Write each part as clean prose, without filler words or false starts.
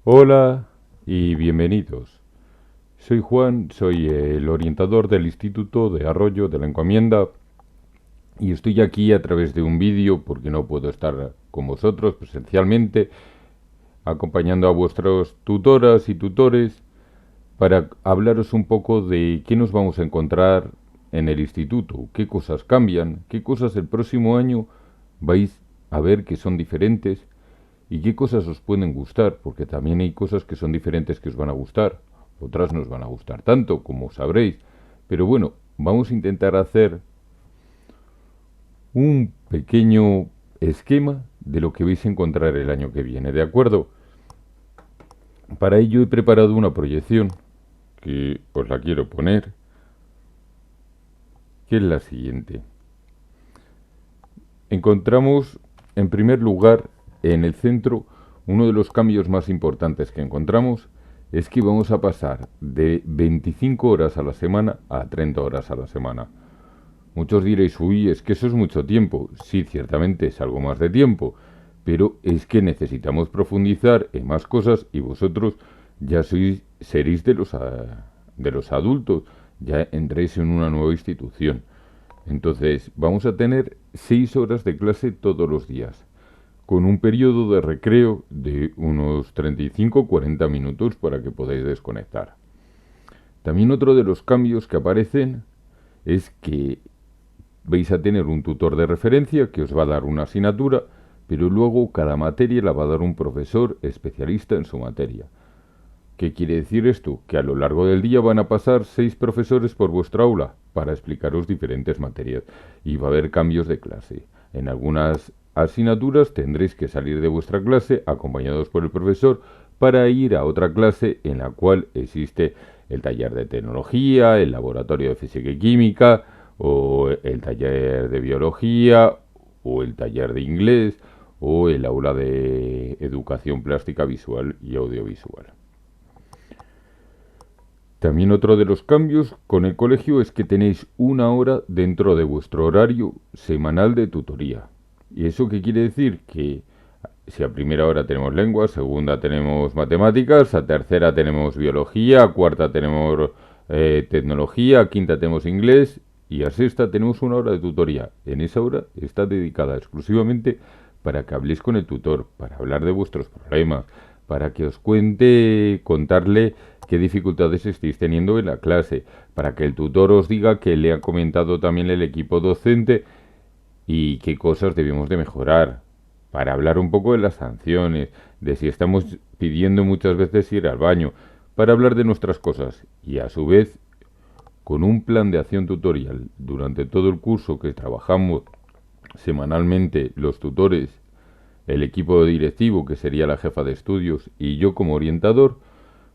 Hola y bienvenidos. Soy Juan, soy el orientador del Instituto de Arroyo de la Encomienda y estoy aquí a través de un vídeo porque no puedo estar con vosotros presencialmente, acompañando a vuestras tutoras y tutores para hablaros un poco de qué nos vamos a encontrar en el instituto, qué cosas cambian, qué cosas el próximo año vais a ver que son diferentes y qué cosas os pueden gustar, porque también hay cosas que son diferentes que os van a gustar, otras no os van a gustar tanto, como sabréis. Pero bueno, vamos a intentar hacer un pequeño esquema de lo que vais a encontrar el año que viene, ¿de acuerdo? Para ello he preparado una proyección que os la quiero poner, que es la siguiente. Encontramos, en primer lugar, en el centro, uno de los cambios más importantes que encontramos es que vamos a pasar de 25 horas a la semana a 30 horas a la semana. Muchos diréis, uy, es que eso es mucho tiempo. Sí, ciertamente es algo más de tiempo, pero es que necesitamos profundizar en más cosas y vosotros ya seréis de los adultos, ya entréis en una nueva institución. Entonces, vamos a tener 6 horas de clase todos los días, con un periodo de recreo de unos 35-40 minutos para que podáis desconectar. También otro de los cambios que aparecen es que vais a tener un tutor de referencia que os va a dar una asignatura, pero luego cada materia la va a dar un profesor especialista en su materia. ¿Qué quiere decir esto? Que a lo largo del día van a pasar 6 profesores por vuestra aula para explicaros diferentes materias y va a haber cambios de clase. En algunas asignaturas tendréis que salir de vuestra clase acompañados por el profesor para ir a otra clase en la cual existe el taller de tecnología, el laboratorio de física y química, o el taller de biología, o el taller de inglés, o el aula de educación plástica visual y audiovisual. También otro de los cambios con el colegio es que tenéis una hora dentro de vuestro horario semanal de tutoría. ¿Y eso qué quiere decir? Que si a primera hora tenemos lengua, a segunda tenemos matemáticas, a tercera tenemos biología, a cuarta tenemos tecnología, a quinta tenemos inglés y a sexta tenemos una hora de tutoría. En esa hora está dedicada exclusivamente para que habléis con el tutor, para hablar de vuestros problemas, para que os contarle qué dificultades estáis teniendo en la clase, para que el tutor os diga que le ha comentado también el equipo docente y qué cosas debemos de mejorar, para hablar un poco de las sanciones, de si estamos pidiendo muchas veces ir al baño, para hablar de nuestras cosas y a su vez con un plan de acción tutorial durante todo el curso que trabajamos semanalmente los tutores, el equipo directivo que sería la jefa de estudios y yo como orientador,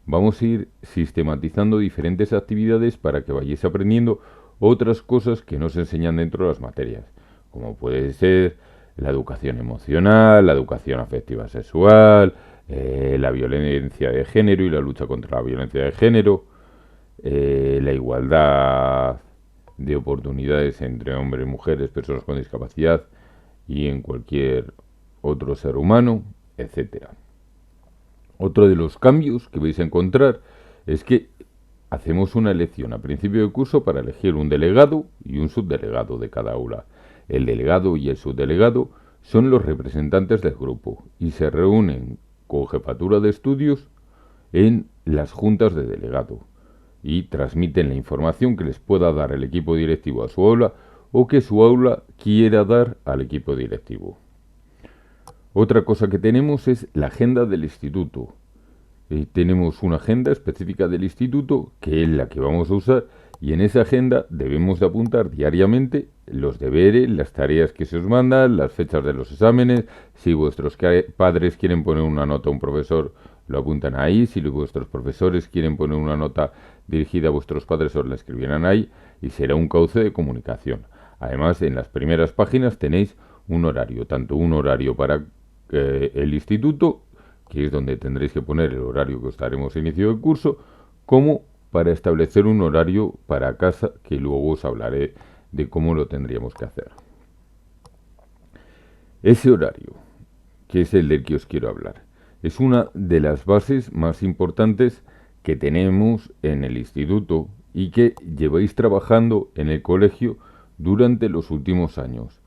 vamos a ir sistematizando diferentes actividades para que vayáis aprendiendo otras cosas que nos enseñan dentro de las materias, como puede ser la educación emocional, la educación afectiva sexual, la violencia de género y la lucha contra la violencia de género, la igualdad de oportunidades entre hombres, mujeres, personas con discapacidad y en cualquier otro ser humano, etcétera. Otro de los cambios que vais a encontrar es que hacemos una elección a principio de curso para elegir un delegado y un subdelegado de cada aula. El delegado y el subdelegado son los representantes del grupo y se reúnen con jefatura de estudios en las juntas de delegado y transmiten la información que les pueda dar el equipo directivo a su aula o que su aula quiera dar al equipo directivo. Otra cosa que tenemos es la agenda del instituto. Tenemos una agenda específica del instituto que es la que vamos a usar y en esa agenda debemos de apuntar diariamente los deberes, las tareas que se os mandan, las fechas de los exámenes, si vuestros padres quieren poner una nota a un profesor lo apuntan ahí, si vuestros profesores quieren poner una nota dirigida a vuestros padres os la escribirán ahí y será un cauce de comunicación. Además, en las primeras páginas tenéis un horario, tanto un horario para el instituto, que es donde tendréis que poner el horario que os daremos a inicio del curso, como para establecer un horario para casa, que luego os hablaré de cómo lo tendríamos que hacer. Ese horario, que es el del que os quiero hablar, Es una de las bases más importantes que tenemos en el instituto y que lleváis trabajando en el colegio durante los últimos años.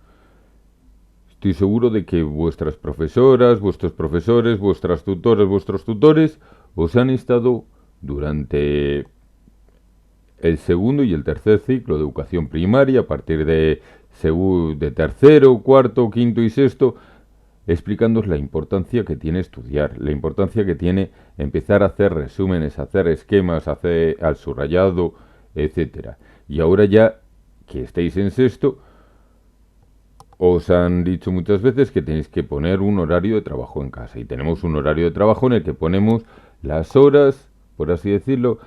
Estoy seguro de que vuestras profesoras, vuestros profesores, vuestras tutoras, vuestros tutores os han estado durante el segundo y el tercer ciclo de educación primaria, a partir de tercero, cuarto, quinto y sexto, explicándoos la importancia que tiene estudiar, la importancia que tiene empezar a hacer resúmenes, hacer esquemas, hacer al subrayado, etcétera. Y ahora ya que estáis en sexto, os han dicho muchas veces que tenéis que poner un horario de trabajo en casa. Y tenemos un horario de trabajo en el que ponemos las horas, por así decirlo,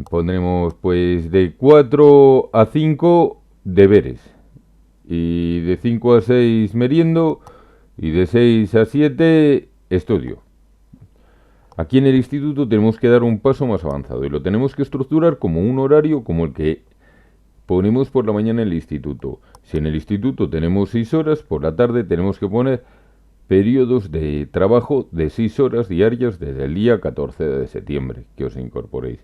pondremos pues de 4 a 5 deberes. Y de 5 a 6 meriendo. Y de 6 a 7 estudio. Aquí en el instituto tenemos que dar un paso más avanzado y lo tenemos que estructurar como un horario como el que ponemos por la mañana en el instituto. Si en el instituto tenemos 6 horas, por la tarde tenemos que poner periodos de trabajo de 6 horas diarias desde el día 14 de septiembre que os incorporéis.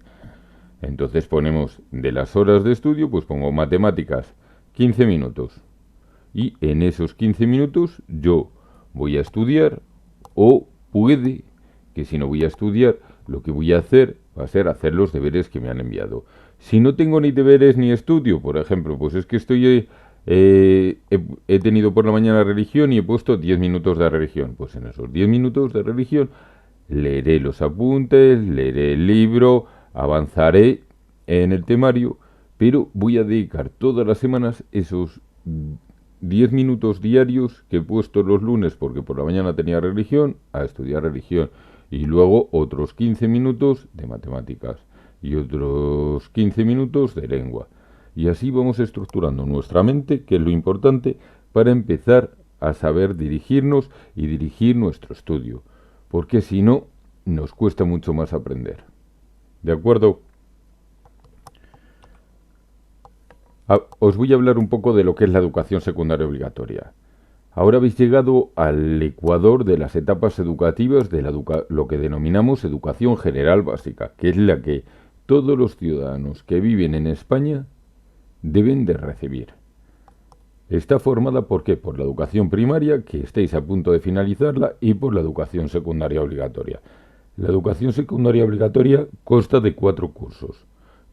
Entonces ponemos de las horas de estudio, pues pongo matemáticas 15 minutos. Y en esos 15 minutos yo voy a estudiar, o puede que si no voy a estudiar, lo que voy a hacer va a ser hacer los deberes que me han enviado. Si no tengo ni deberes ni estudio, por ejemplo, pues es que he tenido por la mañana religión y he puesto 10 minutos de religión. Pues en esos 10 minutos de religión leeré los apuntes, leeré el libro, avanzaré en el temario, pero voy a dedicar todas las semanas esos 10 minutos diarios que he puesto los lunes porque por la mañana tenía religión, a estudiar religión. Y luego otros 15 minutos de matemáticas y otros 15 minutos de lengua. Y así vamos estructurando nuestra mente, que es lo importante, para empezar a saber dirigirnos y dirigir nuestro estudio. Porque si no, nos cuesta mucho más aprender. ¿De acuerdo? Os voy a hablar un poco de lo que es la educación secundaria obligatoria. Ahora habéis llegado al ecuador de las etapas educativas de lo que denominamos educación general básica, que es la que todos los ciudadanos que viven en España deben de recibir. Está formada ¿por qué? Por la educación primaria, que estáis a punto de finalizarla, y por la educación secundaria obligatoria. La educación secundaria obligatoria consta de 4 cursos: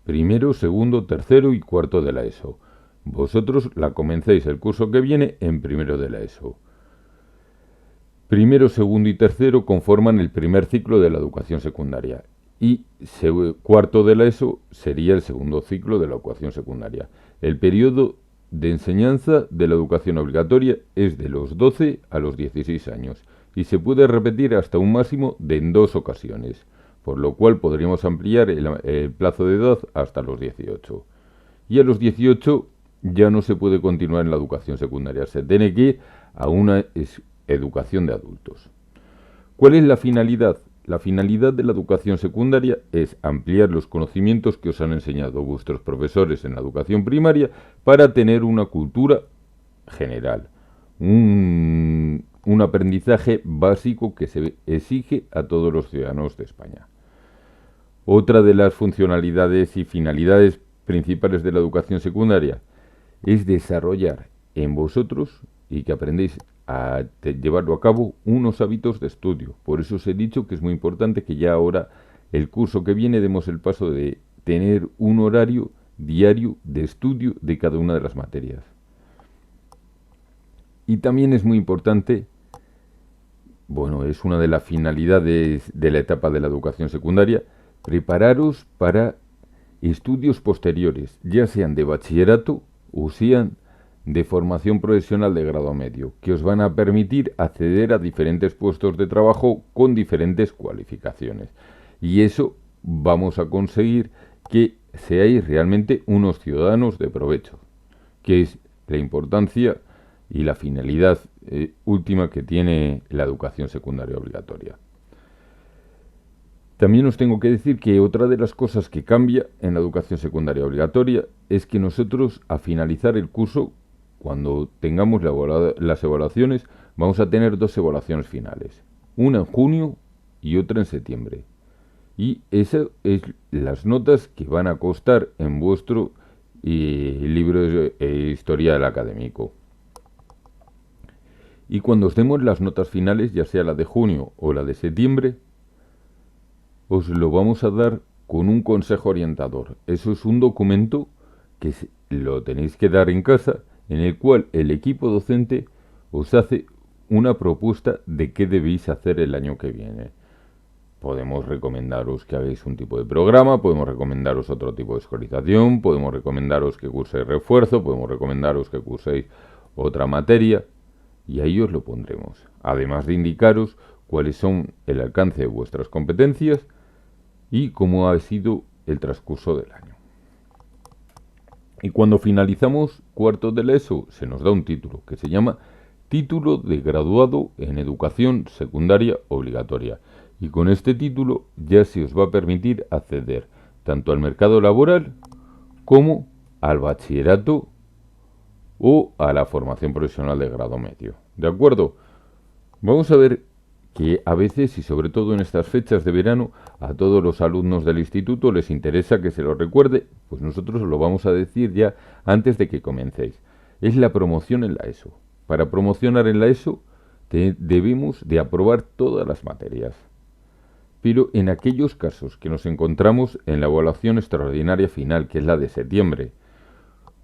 primero, segundo, tercero y cuarto de la ESO. Vosotros la comencéis el curso que viene en primero de la ESO. Primero, segundo y tercero conforman el primer ciclo de la educación secundaria y cuarto de la ESO sería el segundo ciclo de la educación secundaria. El periodo de enseñanza de la educación obligatoria es de los 12 a los 16 años y se puede repetir hasta un máximo de en 2 ocasiones, por lo cual podríamos ampliar el plazo de edad hasta los 18. Y a los 18 ya no se puede continuar en la educación secundaria, se tiene que ir a una educación de adultos. ¿Cuál es la finalidad? La finalidad de la educación secundaria es ampliar los conocimientos que os han enseñado vuestros profesores en la educación primaria para tener una cultura general, un aprendizaje básico que se exige a todos los ciudadanos de España. Otra de las funcionalidades y finalidades principales de la educación secundaria es desarrollar en vosotros, y que aprendéis a llevarlo a cabo, unos hábitos de estudio. Por eso os he dicho que es muy importante que ya ahora, el curso que viene, demos el paso de tener un horario diario de estudio de cada una de las materias. Y también es muy importante, bueno, es una de las finalidades de la etapa de la educación secundaria, prepararos para estudios posteriores, ya sean de bachillerato o sean de formación profesional de grado medio, que os van a permitir acceder a diferentes puestos de trabajo con diferentes cualificaciones. Y eso vamos a conseguir que seáis realmente unos ciudadanos de provecho, que es la importancia y la finalidad última que tiene la educación secundaria obligatoria. También os tengo que decir que otra de las cosas que cambia en la educación secundaria obligatoria es que nosotros, a finalizar el curso, cuando tengamos las evaluaciones, vamos a tener 2 evaluaciones finales. Una en junio y otra en septiembre. Y esas es las notas que van a constar en vuestro libro de historia del académico. Y cuando os demos las notas finales, ya sea la de junio o la de septiembre, os lo vamos a dar con un consejo orientador. Eso es un documento que lo tenéis que dar en casa, en el cual el equipo docente os hace una propuesta de qué debéis hacer el año que viene. Podemos recomendaros que hagáis un tipo de programa, podemos recomendaros otro tipo de escolarización, podemos recomendaros que curséis refuerzo, podemos recomendaros que curséis otra materia, y ahí os lo pondremos. Además de indicaros cuáles son el alcance de vuestras competencias y cómo ha sido el transcurso del año. Y cuando finalizamos cuarto de la ESO, se nos da un título que se llama Título de Graduado en Educación Secundaria Obligatoria. Y con este título ya se os va a permitir acceder tanto al mercado laboral como al bachillerato o a la formación profesional de grado medio. ¿De acuerdo? Vamos a ver que a veces, y sobre todo en estas fechas de verano, a todos los alumnos del instituto les interesa que se lo recuerde, pues nosotros os lo vamos a decir ya antes de que comencéis. Es la promoción en la ESO. Para promocionar en la ESO debemos de aprobar todas las materias. Pero en aquellos casos que nos encontramos en la evaluación extraordinaria final, que es la de septiembre,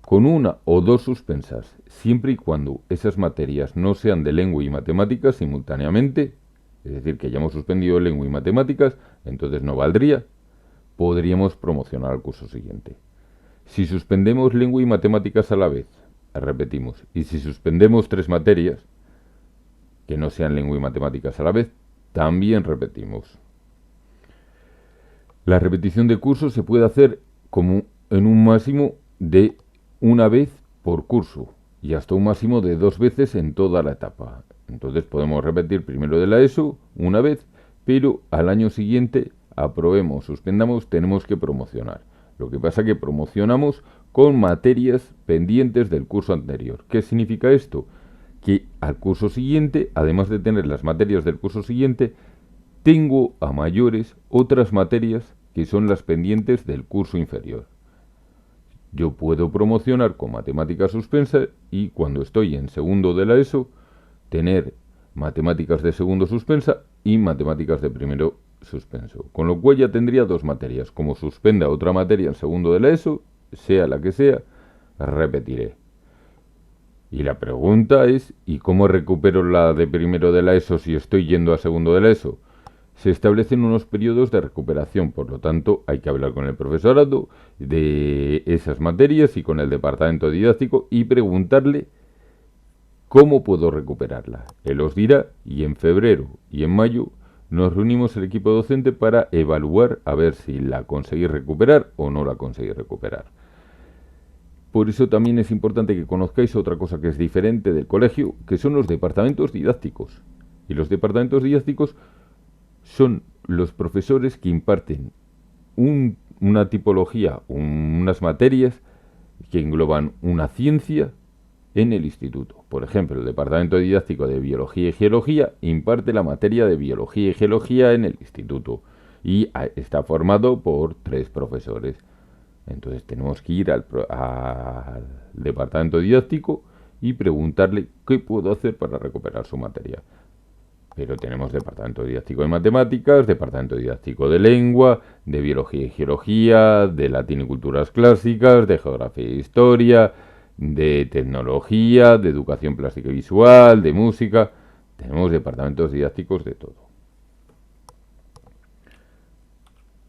con una o dos suspensas, siempre y cuando esas materias no sean de lengua y matemáticas simultáneamente, es decir, que hayamos suspendido lengua y matemáticas, entonces no valdría, podríamos promocionar al curso siguiente. Si suspendemos lengua y matemáticas a la vez, repetimos, y si suspendemos 3 materias, que no sean lengua y matemáticas a la vez, también repetimos. La repetición de curso se puede hacer como en un máximo de una vez por curso y hasta un máximo de 2 veces en toda la etapa. Entonces podemos repetir primero de la ESO una vez, pero al año siguiente aprobemos, suspendamos, tenemos que promocionar. Lo que pasa es que promocionamos con materias pendientes del curso anterior. ¿Qué significa esto? Que al curso siguiente, además de tener las materias del curso siguiente, tengo a mayores otras materias que son las pendientes del curso inferior. Yo puedo promocionar con matemáticas suspensas y cuando estoy en segundo de la ESO, tener matemáticas de segundo suspensa y matemáticas de primero suspenso. Con lo cual ya tendría 2 materias. Como suspenda otra materia en segundo de la ESO, sea la que sea, repetiré. Y la pregunta es, ¿y cómo recupero la de primero de la ESO si estoy yendo a segundo de la ESO? Se establecen unos periodos de recuperación, por lo tanto hay que hablar con el profesorado de esas materias y con el departamento didáctico y preguntarle cómo puedo recuperarla. Él os dirá y en febrero y en mayo nos reunimos el equipo docente para evaluar a ver si la conseguís recuperar o no la conseguís recuperar. Por eso también es importante que conozcáis otra cosa que es diferente del colegio, que son los departamentos didácticos. Y los departamentos didácticos son los profesores que imparten una tipología, unas materias que engloban una ciencia en el instituto. Por ejemplo, el departamento didáctico de biología y geología imparte la materia de biología y geología en el instituto y está formado por 3 profesores. Entonces tenemos que ir al departamento didáctico y preguntarle qué puedo hacer para recuperar su materia. Pero tenemos departamento didáctico de matemáticas, departamento didáctico de lengua, de biología y geología, de latín y culturas clásicas, de geografía e historia, de tecnología, de educación plástica y visual, de música. Tenemos departamentos didácticos de todo.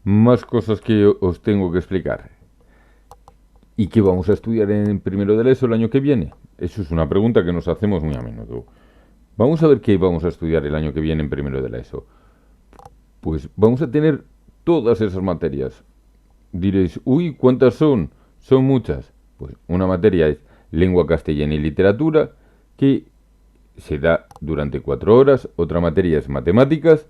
Más cosas que os tengo que explicar. ¿Y qué vamos a estudiar en primero de la ESO el año que viene? Eso es una pregunta que nos hacemos muy a menudo. Vamos a ver qué vamos a estudiar el año que viene en primero de la ESO. Pues vamos a tener todas esas materias. Diréis, uy, ¿cuántas son? Son muchas. Pues una materia es lengua castellana y literatura, que se da durante 4 horas. Otra materia es matemáticas.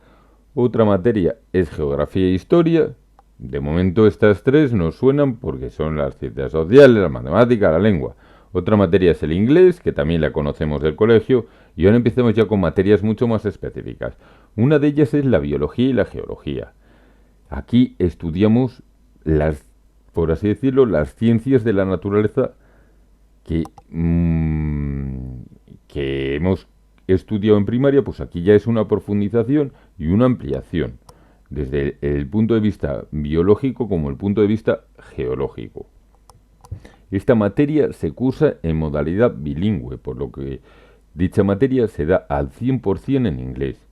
Otra materia es geografía e historia. De momento estas 3 nos suenan porque son las ciencias sociales, la matemática, la lengua. Otra materia es el inglés, que también la conocemos del colegio, y ahora empezamos ya con materias mucho más específicas. Una de ellas es la biología y la geología. Aquí estudiamos por así decirlo, las ciencias de la naturaleza que, que hemos estudiado en primaria, pues aquí ya es una profundización y una ampliación, desde el punto de vista biológico como el punto de vista geológico. Esta materia se cursa en modalidad bilingüe, por lo que dicha materia se da al 100% en inglés.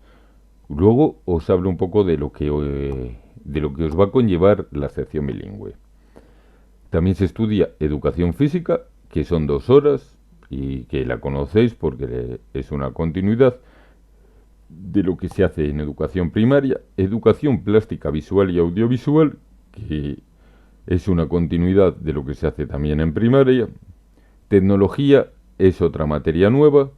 Luego os hablo un poco de lo que os va a conllevar la sección bilingüe. También se estudia educación física, que son 2 horas y que la conocéis porque es una continuidad de lo que se hace en educación primaria. Educación plástica, visual y audiovisual, que es una continuidad de lo que se hace también en primaria. Tecnología es otra materia nueva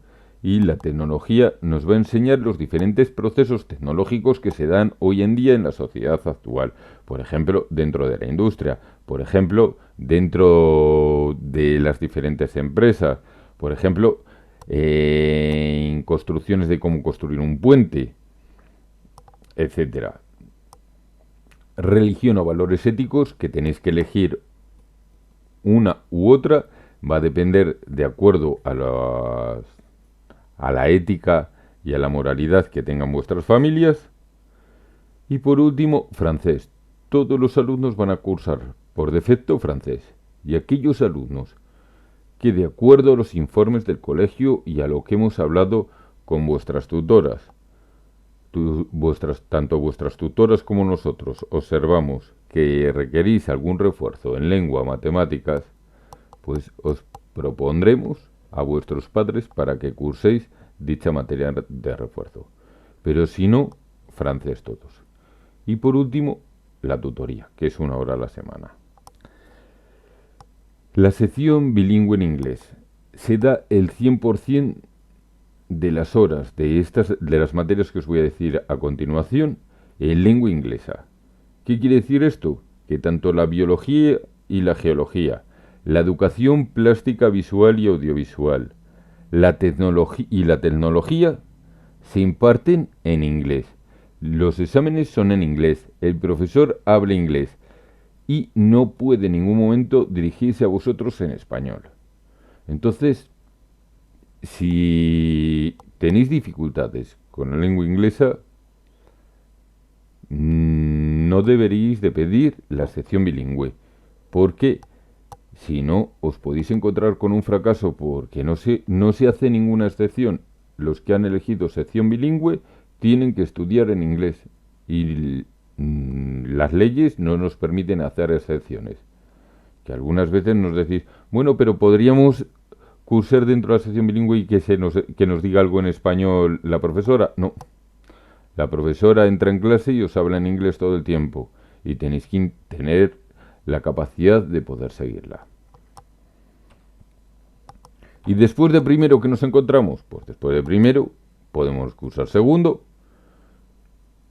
y la tecnología nos va a enseñar los diferentes procesos tecnológicos que se dan hoy en día en la sociedad actual. Por ejemplo, dentro de la industria, por ejemplo, dentro de las diferentes empresas, por ejemplo, en construcciones de cómo construir un puente, etcétera. Religión o valores éticos, que tenéis que elegir una u otra, va a depender de acuerdo a la ética y a la moralidad que tengan vuestras familias. Y por último, francés. Todos los alumnos van a cursar por defecto francés. Y aquellos alumnos que, de acuerdo a los informes del colegio y a lo que hemos hablado con vuestras tutoras, tanto vuestras tutoras como nosotros observamos que requerís algún refuerzo en lengua o matemáticas, pues os propondremos a vuestros padres para que curséis dicha materia de refuerzo. Pero si no, francés todos. Y por último, la tutoría, que es 1 hora a la semana. La sección bilingüe en inglés se da el 100% de las horas de las materias que os voy a decir a continuación en lengua inglesa. ¿Qué quiere decir esto? Que tanto la biología y la geología, la educación plástica, visual y audiovisual, la tecnología se imparten en inglés. Los exámenes son en inglés, el profesor habla inglés y no puede en ningún momento dirigirse a vosotros en español. Entonces, si tenéis dificultades con la lengua inglesa, no deberíais de pedir la sección bilingüe, porque si no, os podéis encontrar con un fracaso porque no se hace ninguna excepción. Los que han elegido sección bilingüe tienen que estudiar en inglés y las leyes no nos permiten hacer excepciones. Que algunas veces nos decís, bueno, pero podríamos cursar dentro de la sección bilingüe y que nos diga algo en español la profesora. No. La profesora entra en clase y os habla en inglés todo el tiempo y tenéis que tener la capacidad de poder seguirla. ¿Y después de primero qué nos encontramos? Pues después de primero podemos cursar segundo,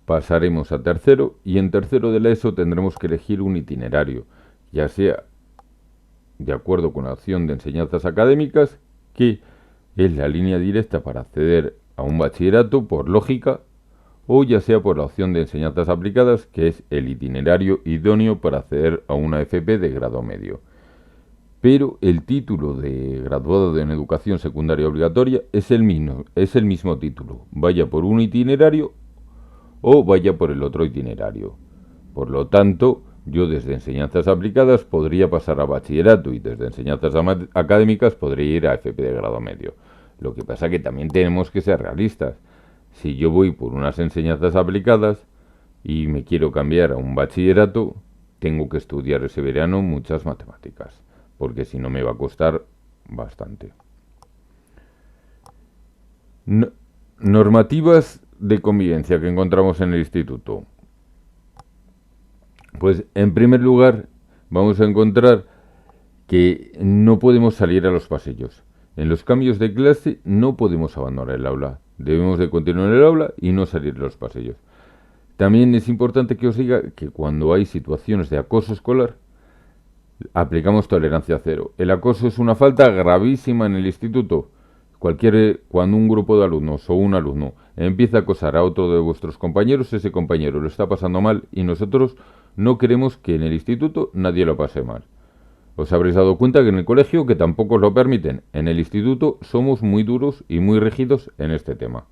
pasaremos a tercero y en tercero de la ESO tendremos que elegir un itinerario, ya sea de acuerdo con la opción de enseñanzas académicas, que es la línea directa para acceder a un bachillerato por lógica, o ya sea por la opción de enseñanzas aplicadas, que es el itinerario idóneo para acceder a una FP de grado medio. Pero el título de graduado en educación secundaria obligatoria es el mismo título, vaya por un itinerario o vaya por el otro itinerario. Por lo tanto, yo desde enseñanzas aplicadas podría pasar a bachillerato y desde enseñanzas académicas podría ir a FP de grado medio. Lo que pasa que también tenemos que ser realistas. Si yo voy por unas enseñanzas aplicadas y me quiero cambiar a un bachillerato, tengo que estudiar ese verano muchas matemáticas, porque si no me va a costar bastante. Normativas de convivencia que encontramos en el instituto. Pues en primer lugar vamos a encontrar que no podemos salir a los pasillos. En los cambios de clase no podemos abandonar el aula. Debemos de continuar en el aula y no salir a los pasillos. También es importante que os diga que cuando hay situaciones de acoso escolar, Aplicamos tolerancia cero. El acoso es una falta gravísima en el instituto. Cuando un grupo de alumnos o un alumno empieza a acosar a otro de vuestros compañeros, ese compañero lo está pasando mal y nosotros no queremos que en el instituto nadie lo pase mal. Os habréis dado cuenta que en el colegio que tampoco os lo permiten. En el instituto somos muy duros y muy rígidos en este tema.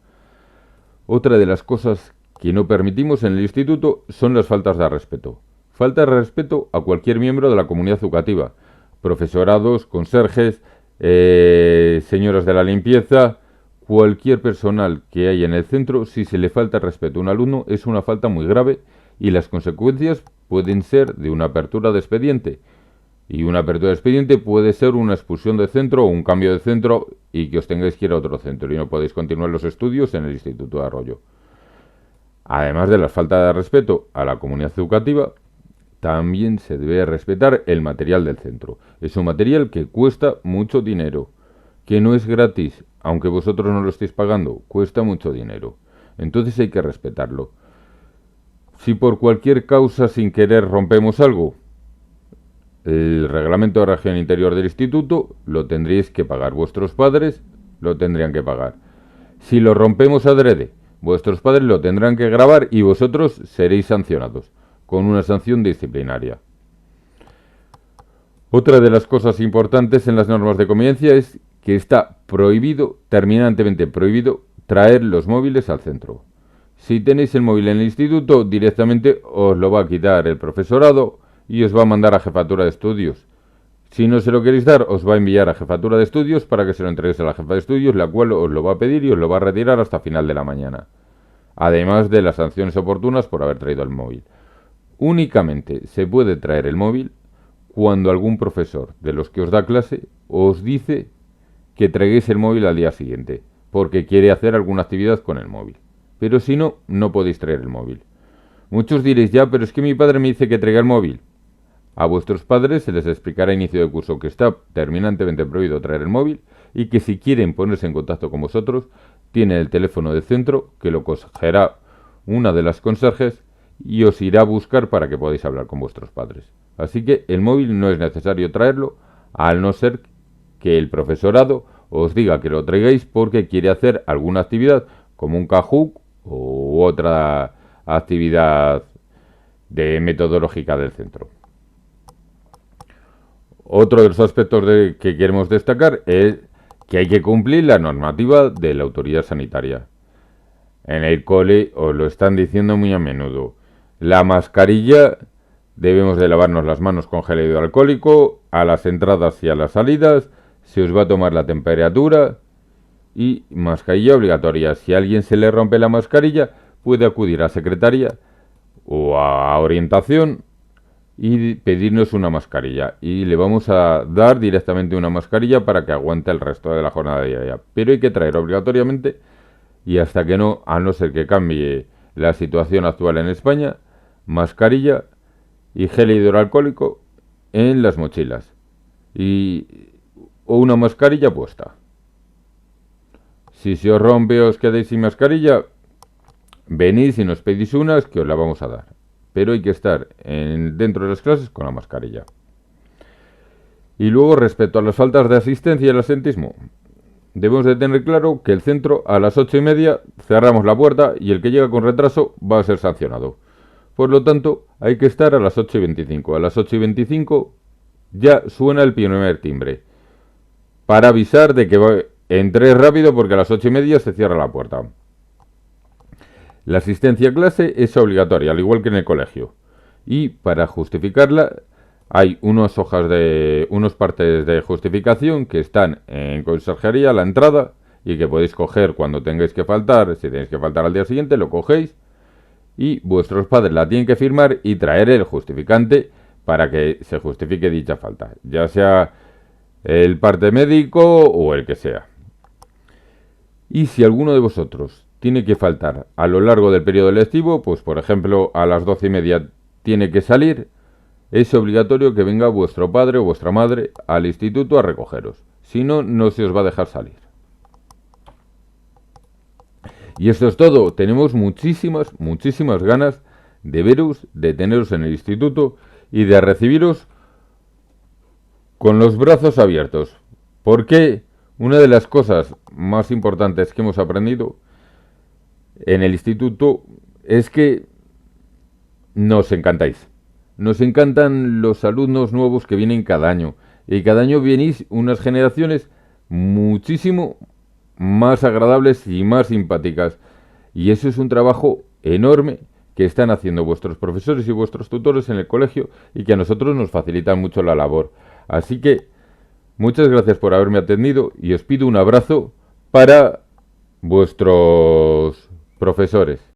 Otra de las cosas que no permitimos en el instituto son las faltas de respeto. Falta de respeto a cualquier miembro de la comunidad educativa. Profesorados, conserjes, señoras de la limpieza, cualquier personal que haya en el centro, si se le falta respeto a un alumno, es una falta muy grave y las consecuencias pueden ser de una apertura de expediente. Y una apertura de expediente puede ser una expulsión de centro o un cambio de centro y que os tengáis que ir a otro centro y no podéis continuar los estudios en el Instituto de Arroyo. Además de la falta de respeto a la comunidad educativa, también se debe respetar el material del centro. Es un material que cuesta mucho dinero, que no es gratis, aunque vosotros no lo estéis pagando, cuesta mucho dinero. Entonces hay que respetarlo. Si por cualquier causa sin querer rompemos algo, el reglamento de régimen interior del instituto lo tendréis que pagar. Vuestros padres lo tendrían que pagar. Si lo rompemos adrede, vuestros padres lo tendrán que grabar y vosotros seréis sancionados con una sanción disciplinaria. Otra de las cosas importantes en las normas de convivencia es que está prohibido, terminantemente prohibido, traer los móviles al centro. Si tenéis el móvil en el instituto, directamente os lo va a quitar el profesorado y os va a mandar a jefatura de estudios. Si no se lo queréis dar, os va a enviar a jefatura de estudios para que se lo entreguéis a la jefa de estudios, la cual os lo va a pedir y os lo va a retirar hasta final de la mañana. Además de las sanciones oportunas por haber traído el móvil. Únicamente se puede traer el móvil cuando algún profesor de los que os da clase os dice que traigáis el móvil al día siguiente, porque quiere hacer alguna actividad con el móvil. Pero si no, no podéis traer el móvil. Muchos diréis, ya, pero es que mi padre me dice que traiga el móvil. A vuestros padres se les explicará a inicio de curso que está terminantemente prohibido traer el móvil y que si quieren ponerse en contacto con vosotros, tienen el teléfono del centro que lo cogerá una de las conserjes y os irá a buscar para que podáis hablar con vuestros padres. Así que el móvil no es necesario traerlo, al no ser que el profesorado os diga que lo traigáis porque quiere hacer alguna actividad como un Kahoot u otra actividad de metodológica del centro. Otro de los aspectos que queremos destacar es que hay que cumplir la normativa de la autoridad sanitaria. En el cole os lo están diciendo muy a menudo. La mascarilla, debemos de lavarnos las manos con gel hidroalcohólico, a las entradas y a las salidas, se os va a tomar la temperatura y mascarilla obligatoria. Si a alguien se le rompe la mascarilla, puede acudir a secretaría o a orientación y pedirnos una mascarilla. Y le vamos a dar directamente una mascarilla para que aguante el resto de la jornada diaria. Pero hay que traer obligatoriamente, y hasta que no, a no ser que cambie la situación actual en España, mascarilla y gel hidroalcohólico en las mochilas. O una mascarilla puesta. Si se os rompe o os quedáis sin mascarilla, venís y nos pedís unas que os la vamos a dar. Pero hay que estar dentro de las clases con la mascarilla. Y luego, respecto a las faltas de asistencia y el asentismo, debemos de tener claro que el centro a las 8:30 cerramos la puerta y el que llega con retraso va a ser sancionado. Por lo tanto, hay que estar a las 8:25. A las 8:25 ya suena el primer timbre para avisar de que entréis rápido porque a las 8:30 se cierra la puerta. La asistencia a clase es obligatoria, al igual que en el colegio. Y para justificarla hay unos partes de justificación que están en conserjería a la entrada y que podéis coger cuando tengáis que faltar. Si tenéis que faltar al día siguiente, lo cogéis y vuestros padres la tienen que firmar y traer el justificante para que se justifique dicha falta, ya sea el parte médico o el que sea. Y si alguno de vosotros tiene que faltar a lo largo del periodo lectivo, pues por ejemplo a las 12:30 tiene que salir, es obligatorio que venga vuestro padre o vuestra madre al instituto a recogeros. Si no, no se os va a dejar salir. Y esto es todo. Tenemos muchísimas ganas de veros, de teneros en el instituto y de recibiros con los brazos abiertos. Porque una de las cosas más importantes que hemos aprendido en el instituto es que nos encantáis. Nos encantan los alumnos nuevos que vienen cada año. Y cada año venís unas generaciones muchísimo más agradables y más simpáticas. Y eso es un trabajo enorme que están haciendo vuestros profesores y vuestros tutores en el colegio y que a nosotros nos facilitan mucho la labor. Así que muchas gracias por haberme atendido y os pido un abrazo para vuestros profesores.